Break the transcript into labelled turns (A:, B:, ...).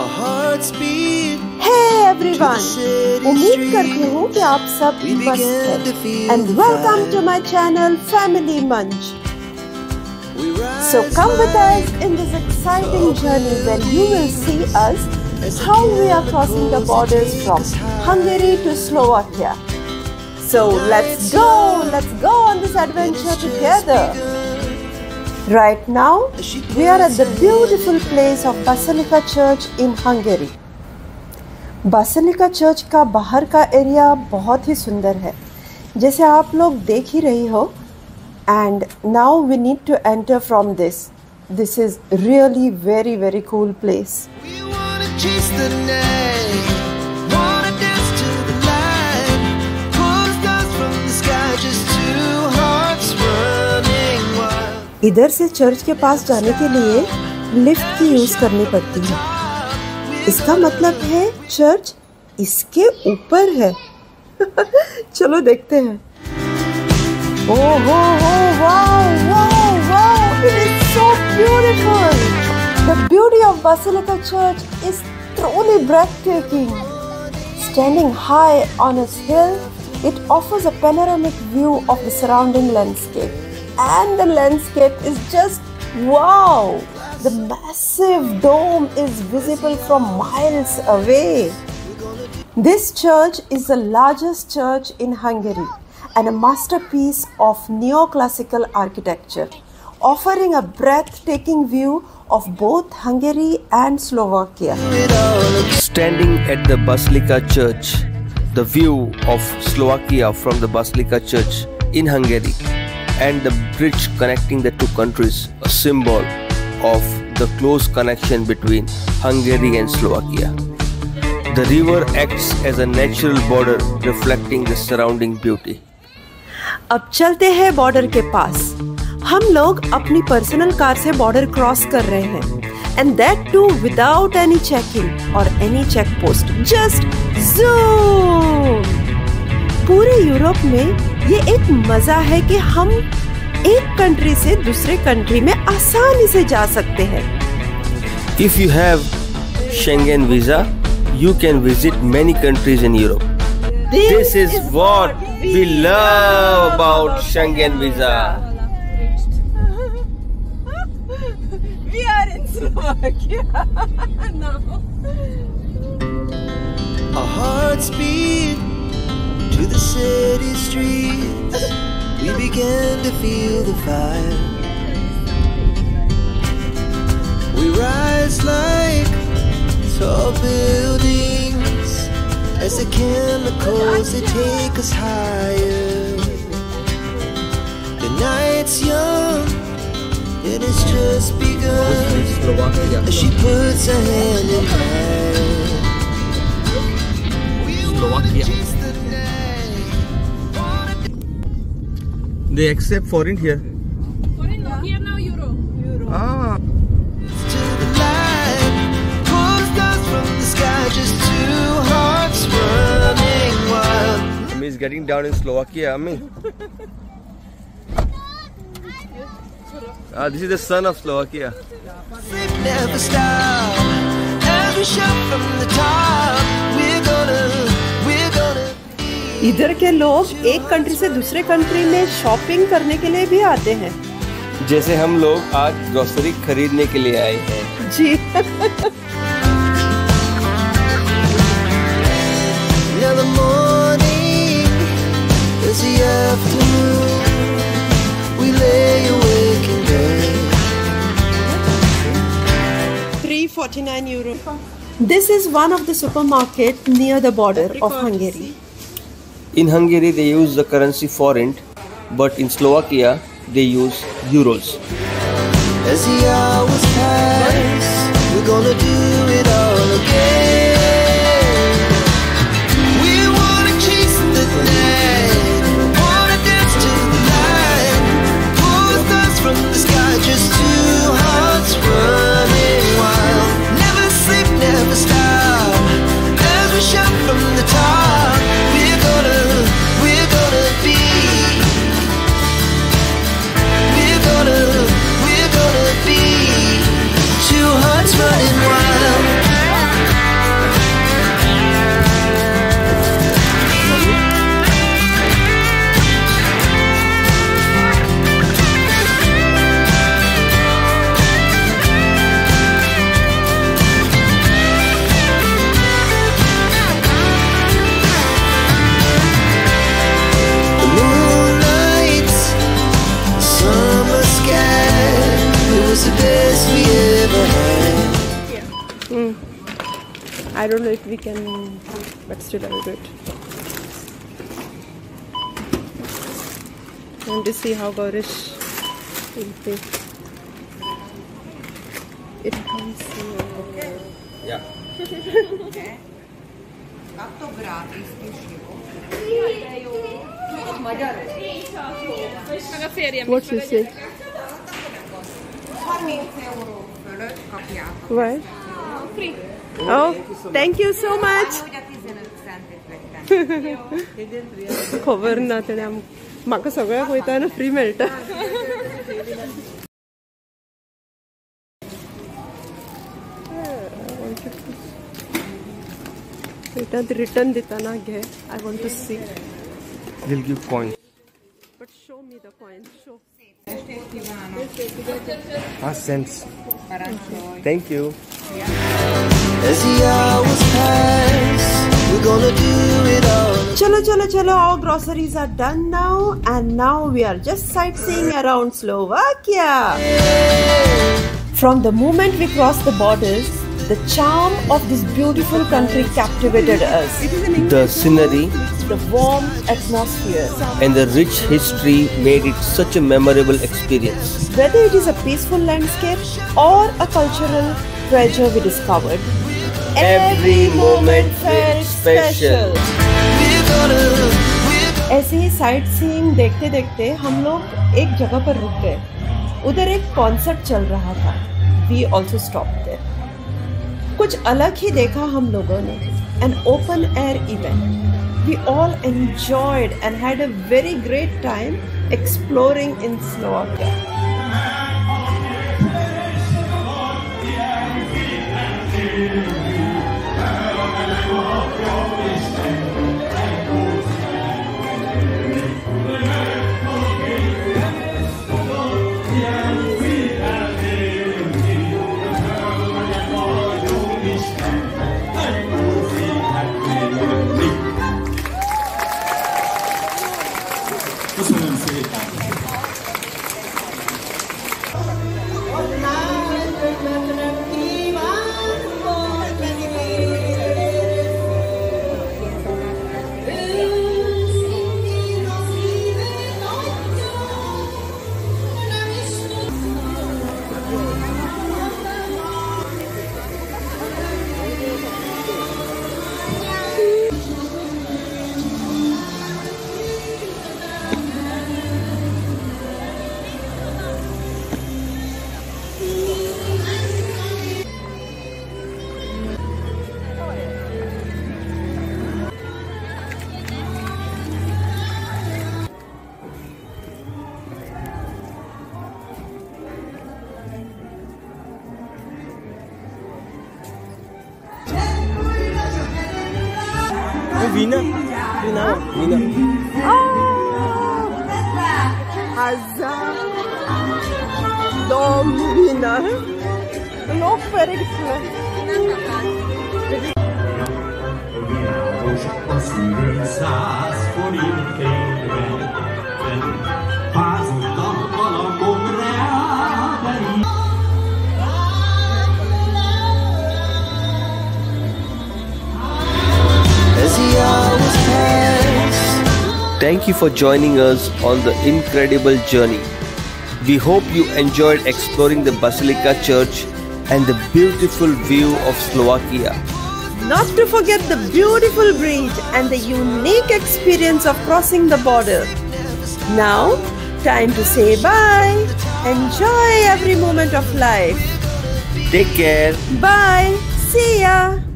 A: Hey everyone! उम्मीद करती हूँ कि आप सब मस्त हैं and welcome to my channel Family Munch. So come with us in this exciting journey where you will see us how we are crossing the borders from Hungary to Slovakia. So let's go on this adventure together. Right now, we are at the beautiful place of Basilica Church in Hungary. Basilica Church का बाहर का area बहुत ही सुंदर है, जैसे आप लोग देख ही रही हो. And now we need to enter from this. This is really very cool place.
B: We wanna chase the night, wanna dance to the light, pull stars from the sky, just two hearts running wild.
A: इधर से church के पास जाने के लिए lift की use करनी पड़ती है. इसका मतलब है चर्च इसके ऊपर है. चलो देखते हैं. Wow! It is so beautiful. The beauty of Basilica Church is truly breathtaking. Standing high on its hill, it offers a panoramic view of the surrounding landscape. And the landscape is just wow! The massive dome is visible from miles away. This church is the largest church in Hungary and a masterpiece of neoclassical architecture, offering a breathtaking view of both Hungary and Slovakia.
C: Standing at the Basilica Church, the view of Slovakia from the Basilica Church in Hungary and the bridge connecting the two countries, a symbol of the close connection between Hungary and Slovakia. The river acts as a natural border reflecting the surrounding beauty.
A: अब चलते हैं border के पास. हम लोग अपनी personal car से border cross कर रहे हैं and that too without any checking or any check post. Just zoom! पूरे यूरोप में ये एक मजा है कि हम एक कंट्री से दूसरे कंट्री में आसानी से जा सकते हैं.
C: If you have Schengen visa, you can visit many countries in Europe. This is what we love about Schengen visa.
A: We are in Slovakia now.
B: Our hearts beat to the city streets. We began to feel the fire. We rise like tall buildings as the chemicals they take us higher. The night's young and it's just begun as she puts her hand in mine.
C: Slovakia. They accept foreign here.
D: Foreign, no, here now Euro.
C: Ah.
B: To the light, pull stars from the sky, just two hearts running wild.
C: Ami is getting down in Slovakia, Ami. This is the son of Slovakia.
B: Sleep never stop. As we shout from the top, we're gonna.
A: इधर के लोग एक country से दूसरे country में shopping करने के लिए भी आते हैं.
C: जैसे हम लोग आज ग्रोसरी खरीदने के लिए आए हैं.
A: जी.
B: Now the morning is the afternoon. We lay awake in bed.
A: €349. This is one of the supermarket near the border of Hungary.
C: In Hungary, they use the currency forint, but in Slovakia, they use euros.
B: As the hours pass, we're gonna do it all again. We wanna chase the night, wanna dance to the light, pull stars from the sky, just two hearts running wild. Never sleep, never stop, as we shout from the top. We're gonna be too hard.
A: I don't know if we can, but still I will do it. I want to see how Gaurish will pay. It comes here.
C: Yeah.
A: What she say? Why?
D: Free.
A: Oh, thank you so much. खबर ना तेणे म्हाका सगळ्याक वयताना free मेळटा. Return दिताना घे. I want to see.
C: They'll give coins.
A: But show me the coins. Show.
C: Cents. Thank you.
B: As the hours pass, we're gonna do it all.
A: Chalo. Our groceries are done now, and now we are just sightseeing around Slovakia. From the moment we crossed the borders, the charm of this beautiful country captivated us.
C: The scenery
A: The warm atmosphere.
C: and the rich history made it such a memorable experience.
A: Whether it is a peaceful landscape or a cultural treasure we discovered,
C: Every moment felt special.
B: We're gonna
A: ऐसे ही sight seeing देखते देखते हम लोग एक जगह पर रुक गए. उधर एक कॉन्सर्ट चल रहा था. We also stopped there. कुछ अलग ही देखा हम लोगों ने. An open air event. We all enjoyed and had a very great time exploring in Slovakia.
C: Vina.
A: Hazar Domina. Look very good.
B: as the hours pass.
C: Thank you for joining us on the incredible journey. We hope you enjoyed exploring the Basilica Church and the beautiful view of Slovakia.
A: Not to forget the beautiful bridge and the unique experience of crossing the border. Now, time to say bye. Enjoy every moment of life.
C: Take care.
A: Bye. See ya.